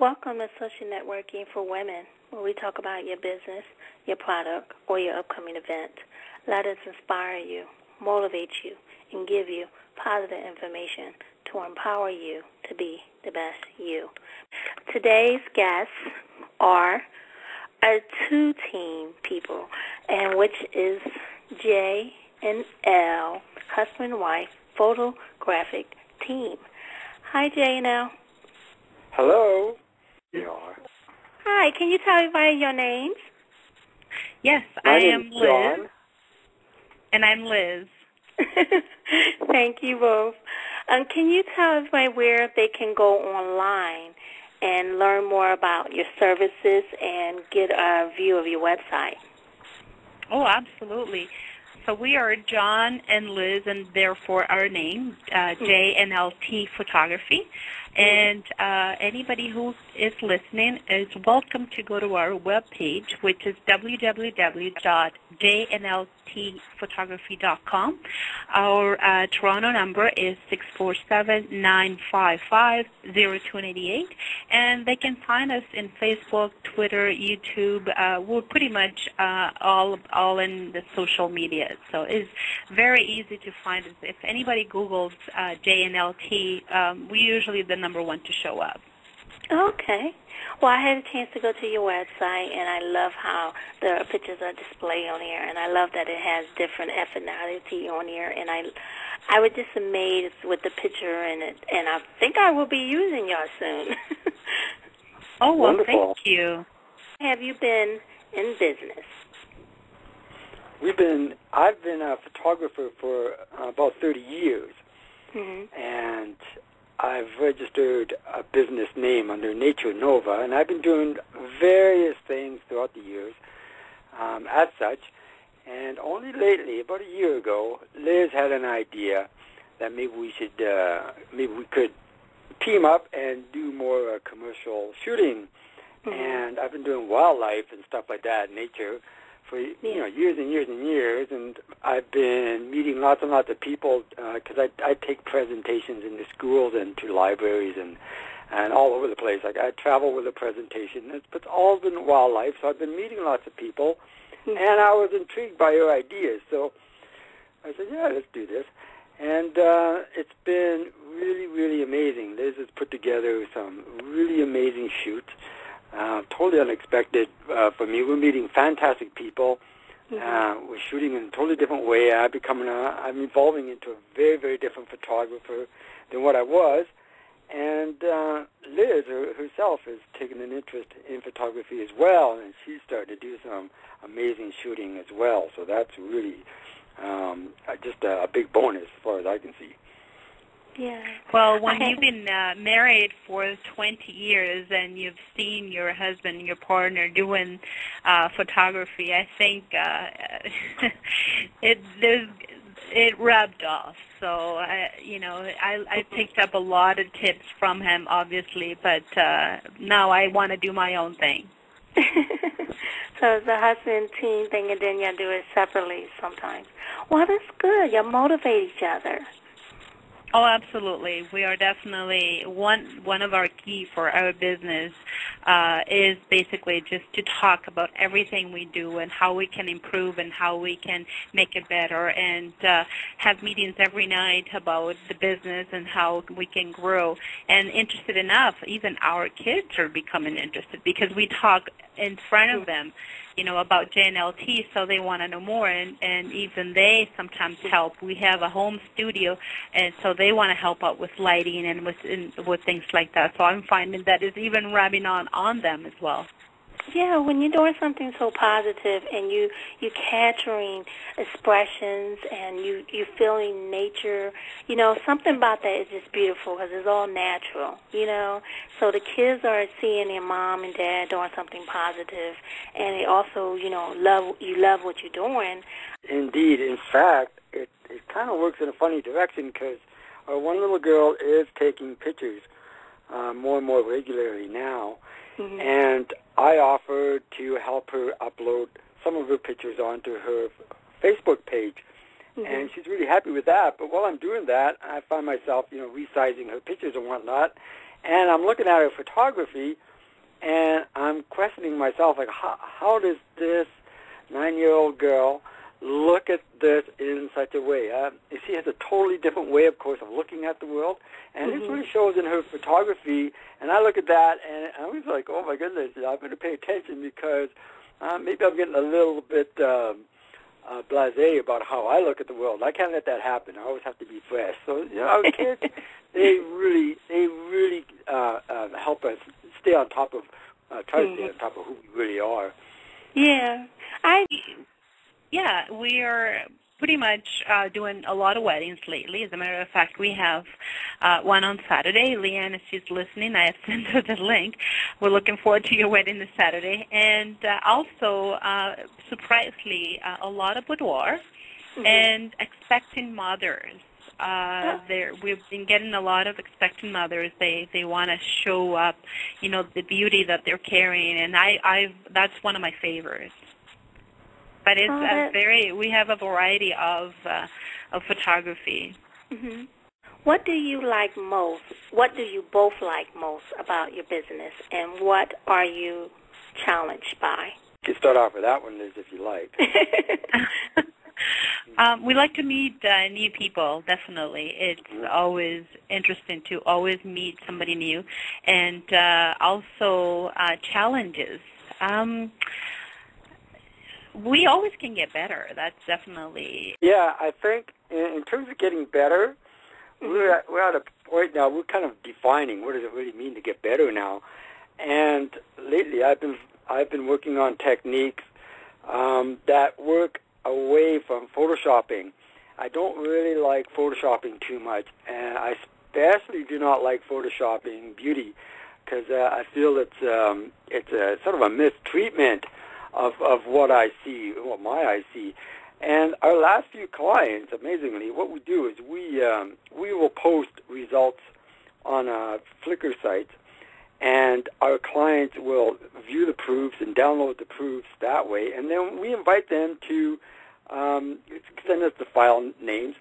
Welcome to Social Networking for Women, where we talk about your business, your product, or your upcoming event. Let us inspire you, motivate you, and give you positive information to empower you to be the best you. Today's guests are our two-team people, and which is J and L, husband and wife, photographic team. Hi, J and L. Hello. Hi, can you tell everybody your names? Yes, I am Liz. John. And I'm Liz. Thank you both. Can you tell everybody where they can go online and learn more about your services and get a view of your website? Oh, absolutely. So we are John and Liz, and therefore our name, JNLT Photography. And anybody who is listening is welcome to go to our webpage, which is www.jnltphotography.com. Our Toronto number is 647-955-0288. And they can find us in Facebook, Twitter, YouTube. We're pretty much all in the social media. So it's very easy to find us. If anybody Googles JNLT, we usually the number one to show up. Okay. Well, I had a chance to go to your website, and I love how the pictures are displayed on here, and I love that it has different ethnicity on here, and I was just amazed with the picture, and I think I will be using yours soon. Oh, well, wonderful. Thank you. Have you been in business? I've been a photographer for about 30 years, and I've registered a business name under Nature Nova, and I've been doing various things throughout the years as such. And only lately, about a year ago, Liz had an idea that maybe we could team up and do more commercial shooting. And I've been doing wildlife and stuff like that, nature, for years and years and years, and I've been meeting lots and lots of people because I take presentations in the schools and to libraries and all over the place. Like I travel with a presentation. It's all been wildlife, so I've been meeting lots of people, and I was intrigued by your ideas. So I said, yeah, let's do this. And it's been really, really amazing. Liz has put together some really amazing shoots. Totally unexpected for me. We're meeting fantastic people. We're shooting in a totally different way. I'm evolving into a very, very different photographer than what I was. And Liz herself has taken an interest in photography as well, and she's started to do some amazing shooting as well. So that's really just a big bonus as far as I can see. Yeah. Well, when you've been married for 20 years and you've seen your husband, your partner doing photography, I think it rubbed off. So I picked up a lot of tips from him, obviously, but now I want to do my own thing. So it's a husband team thing, and then you do it separately sometimes. Well, that's good. You motivate each other. Oh, absolutely. We are definitely one of our key for our business is basically just to talk about everything we do and how we can improve and how we can make it better, and have meetings every night about the business and how we can grow. And interested enough, even our kids are becoming interested because we talk in front of them, about JNLT, so they want to know more, and even they sometimes help. We have a home studio, and so they want to help out with lighting and with things like that. So I'm finding that is even rubbing on them as well. Yeah, when you're doing something so positive and you're capturing expressions and you feeling nature, something about that is just beautiful because it's all natural, So the kids are seeing their mom and dad doing something positive, and they also, love what you're doing. Indeed. In fact, it kind of works in a funny direction because our one little girl is taking pictures more and more regularly now. And I offered to help her upload some of her pictures onto her Facebook page. And she's really happy with that. But while I'm doing that, I find myself, resizing her pictures and whatnot. And I'm looking at her photography, and I'm questioning myself, like, how does this 9-year-old girl look at this in such a way? She has a totally different way, of course, of looking at the world, and it really shows in her photography. And I look at that, and I was like, oh, my goodness, I better pay attention because maybe I'm getting a little bit blasé about how I look at the world. I can't let that happen. I always have to be fresh. So, our kids, they really help us stay on top of, try to stay on top of who we really are. Yeah, we are pretty much doing a lot of weddings lately. As a matter of fact, we have one on Saturday. Leanne, if she's listening, I have sent her the link. We're looking forward to your wedding this Saturday. And also, surprisingly, a lot of boudoir and expecting mothers. We've been getting a lot of expectant mothers. They want to show up, the beauty that they're carrying, and that's one of my favorites. But it's we have a variety of photography. Mm-hmm. What do you like most? What do you both like most about your business, and what are you challenged by? You can start off with that one, Liz, if you like. We like to meet new people, definitely. It's always interesting to always meet somebody new, and also challenges. We always can get better. That's definitely... Yeah, I think in terms of getting better, we're at a point now, we're kind of defining what does it really mean to get better now. And lately I've been working on techniques that work away from Photoshopping. I don't really like Photoshopping too much, and I especially do not like Photoshopping beauty because I feel it's a sort of a mistreatment of what I see, what my eyes see. And our last few clients, amazingly, what we do is we will post results on Flickr sites, and our clients will view the proofs and download the proofs that way, and then we invite them to send us the file names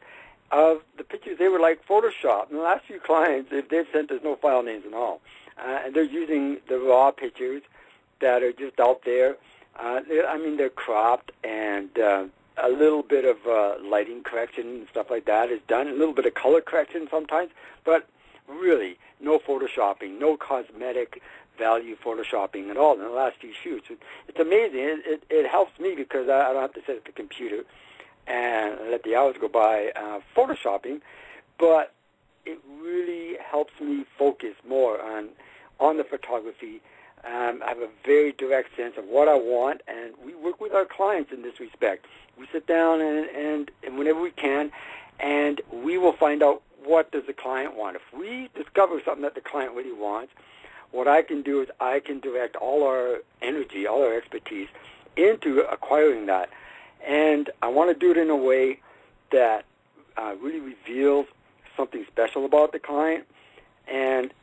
of the pictures they would like Photoshopped. And the last few clients, they've sent us no file names at all, and they're using the raw pictures that are just out there. They're cropped, and a little bit of lighting correction and stuff like that is done, a little bit of color correction sometimes, but really no Photoshopping, no cosmetic value Photoshopping at all in the last few shoots. It's amazing. It helps me because I don't have to sit at the computer and let the hours go by Photoshopping, but it really helps me focus more on the photography. I have a very direct sense of what I want, and we work with our clients in this respect. We sit down and whenever we can, and we will find out what does the client want. If we discover something that the client really wants, what I can do is I can direct all our energy, all our expertise into acquiring that. And I want to do it in a way that really reveals something special about the client. And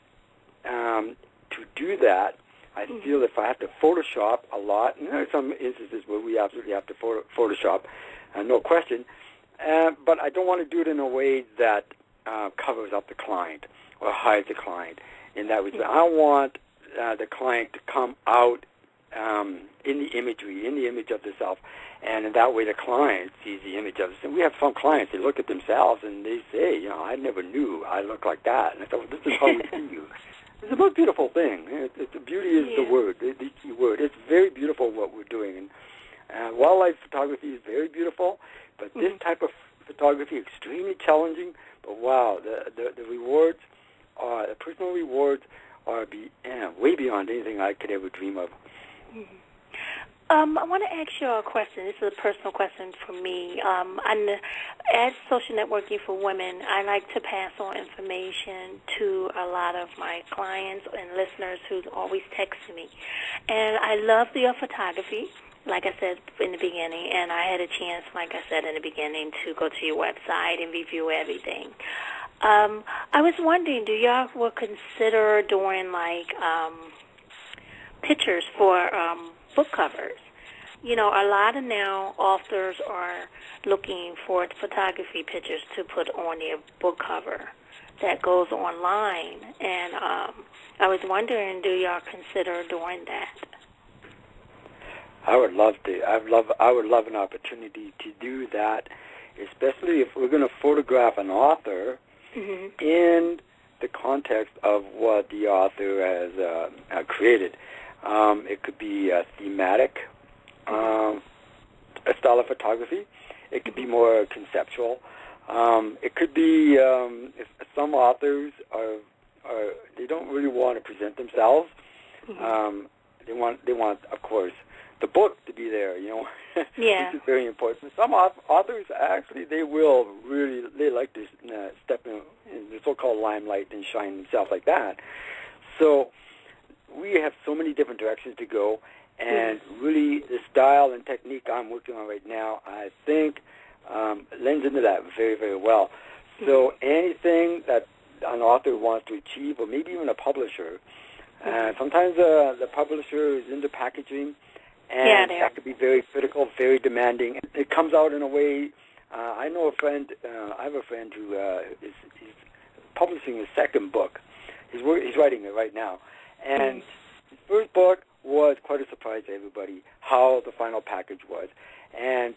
to do that, I feel if I have to Photoshop a lot, and there are some instances where we absolutely have to Photoshop, no question, but I don't want to do it in a way that covers up the client or hides the client. In that respect, I want the client to come out in the imagery, in the image of the self, and in that way the client sees the image of us. And we have some clients, they look at themselves and they say, I never knew I looked like that. And I thought, well, this is how we see you. It's a most beautiful thing. Beauty is the word, the key word. It's very beautiful what we're doing. And wildlife photography is very beautiful, but this type of photography is extremely challenging. But wow, the rewards, the personal rewards are way beyond anything I could ever dream of. I want to ask you a question. This is a personal question for me. As social networking for women, I like to pass on information to a lot of my clients and listeners who always text me. And I love your photography, like I said in the beginning, and I had a chance, like I said in the beginning, to go to your website and review everything. I was wondering, do y'all will consider doing pictures for book covers? A lot of now authors are looking for photography pictures to put on their book cover. that goes online, and I was wondering, do y'all consider doing that? I would love to. I would love an opportunity to do that, especially if we're going to photograph an author in the context of what the author has created. It could be thematic, a style of photography. It could be more conceptual. It could be if some authors they don't really want to present themselves. They want, of course, the book to be there, Yeah. which is very important. Some authors, actually, they like to step in the so-called limelight and shine themselves like that. So we have so many different directions to go, and really the style and technique I'm working on right now, I think, lends into that very, very well. So anything that an author wants to achieve, or maybe even a publisher, sometimes the publisher is into packaging, and that could be very critical, very demanding. It comes out in a way. I know a friend. I have a friend who is publishing his second book. He's writing it right now, and his first book was quite a surprise to everybody. How the final package was, and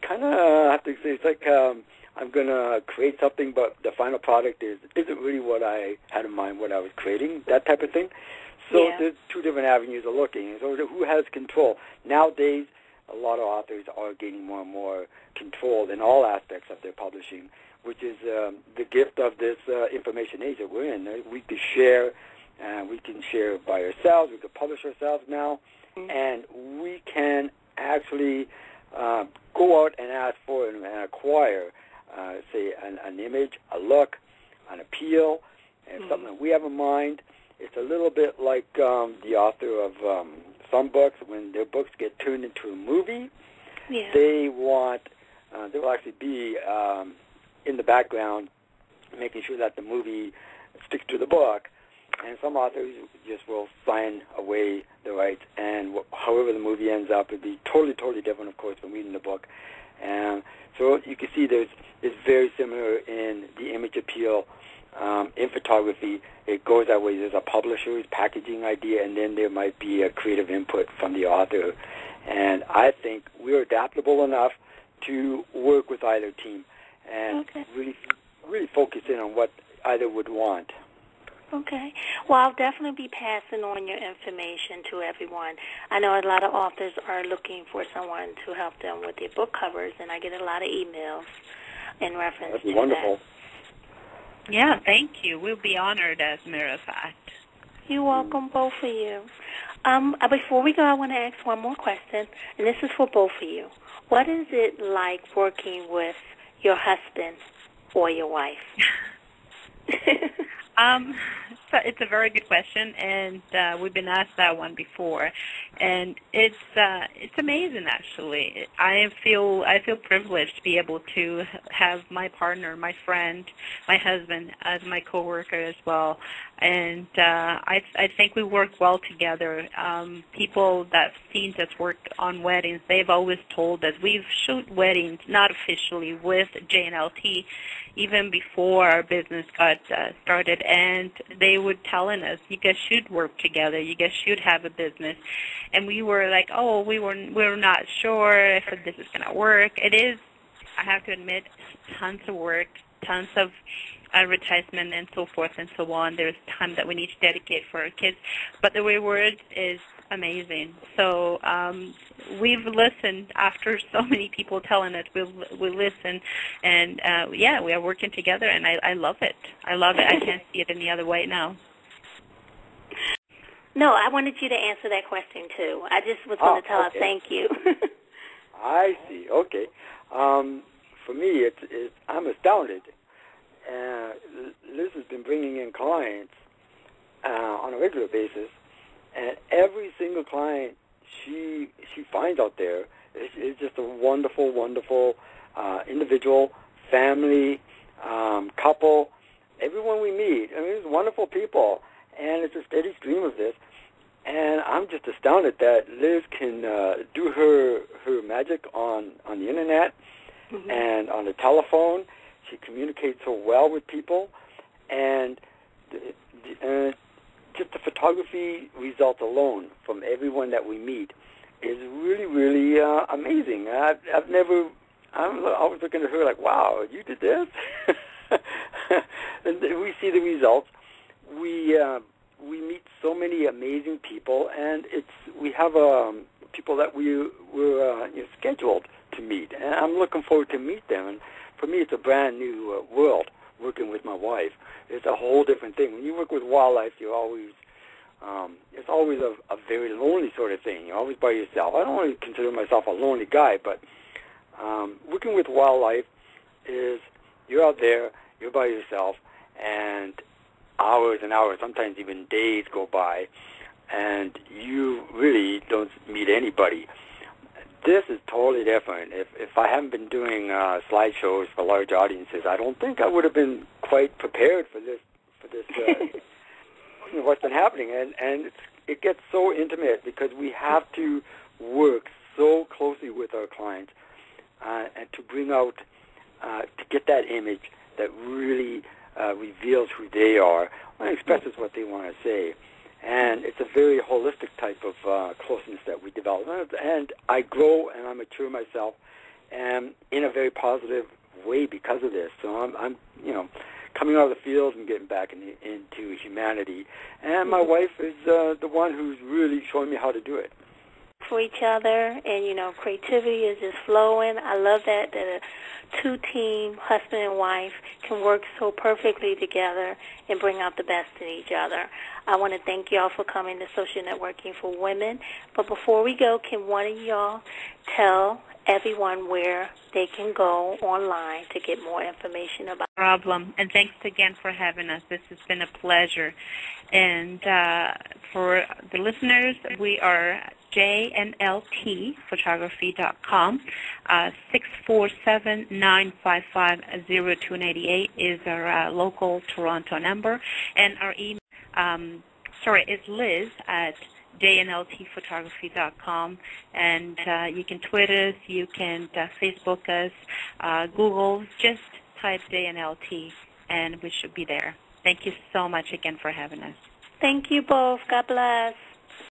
kind of have to say it's like I'm gonna create something, but the final product isn't really what I had in mind, what I was creating, that type of thing. So there's two different avenues of looking. So who has control? Nowadays, a lot of authors are gaining more and more control in all aspects of their publishing, which is the gift of this information age that we're in. We can share, by ourselves. We can publish ourselves now, and we can actually go out and ask for and acquire, say, an image, a look, an appeal, and something that we have in mind. It's a little bit like the author of some books. When their books get turned into a movie, they will actually be in the background, making sure that the movie sticks to the book. And some authors just will sign away the rights, and however the movie ends up, it'll be totally, totally different, of course, from reading the book. And so you can see it's very similar in the image appeal. In photography, it goes that way. There's a publisher's packaging idea, and then there might be a creative input from the author. And I think we're adaptable enough to work with either team and really focus in on what either would want. Okay. Well, I'll definitely be passing on your information to everyone. I know a lot of authors are looking for someone to help them with their book covers, and I get a lot of emails in reference to wonderful. that. Yeah, thank you. We'll be honored, as a matter of fact. You're welcome, both of you. Before we go, I want to ask one more question, and this is for both of you. What is it like working with your husband or your wife? So it's a very good question, and we've been asked that one before, and it's amazing actually. I feel privileged to be able to have my partner, my friend, my husband as my coworker as well, and I think we work well together. People that've seen us work on weddings, they've always told us we've shoot weddings not officially with JNLT, even before our business got started, and they would telling us, you guys should work together, you guys should have a business. And we were like, oh, we're not sure if this is going to work. It is, I have to admit, tons of work, tons of advertisement and so forth and so on. There's time that we need to dedicate for our kids, but the reward is amazing. So we've listened after so many people telling us. We listen, and we are working together, and I love it. I love it. I can't see it any other way now. No, I wanted you to answer that question too. I just was going to tell her thank you. I see. Okay. For me, I'm astounded. Liz has been bringing in clients on a regular basis, and every single client she finds out there is just a wonderful, wonderful individual, family, couple. Everyone we meet, I mean, it's wonderful people, and it's a steady stream of this. And I'm just astounded that Liz can do her magic on the internet and on the telephone. She communicates so well with people, And just the photography results alone from everyone that we meet is really, really amazing. I was looking at her like, wow, you did this? And we see the results. We meet so many amazing people, and we have people that we're scheduled to meet, and I'm looking forward to meet them. And for me, it's a brand new world working with my wife. It's a whole different thing. When you work with wildlife, you're always it's always a very lonely sort of thing. You're always by yourself. I don't really consider myself a lonely guy, but working with wildlife is you're out there, you're by yourself, and hours and hours, sometimes even days go by, and you really don't meet anybody. This is totally different. If I haven't been doing slideshows for large audiences, I don't think I would have been quite prepared for this what's been happening. And it gets so intimate because we have to work so closely with our clients and to bring out, to get that image that really reveals who they are and expresses what they want to say. And it's a very holistic type of closeness that we develop. And I grow and I mature myself and in a very positive way because of this. So I'm coming out of the field and getting back into humanity. And my wife is the one who's really showing me how to do it. For each other, and creativity is just flowing. I love that a two-team husband and wife can work so perfectly together and bring out the best in each other. I want to thank y'all for coming to Social Networking for Women. But before we go, can one of y'all tell everyone where they can go online to get more information about No problem. And thanks again for having us. This has been a pleasure. And for the listeners, we are jnltphotography.com. 647-955-0288 is our local Toronto number. And our email, is Liz at jnltphotography.com, and you can tweet us, you can Facebook us, Google, just type JNLT, and we should be there. Thank you so much again for having us. Thank you both. God bless.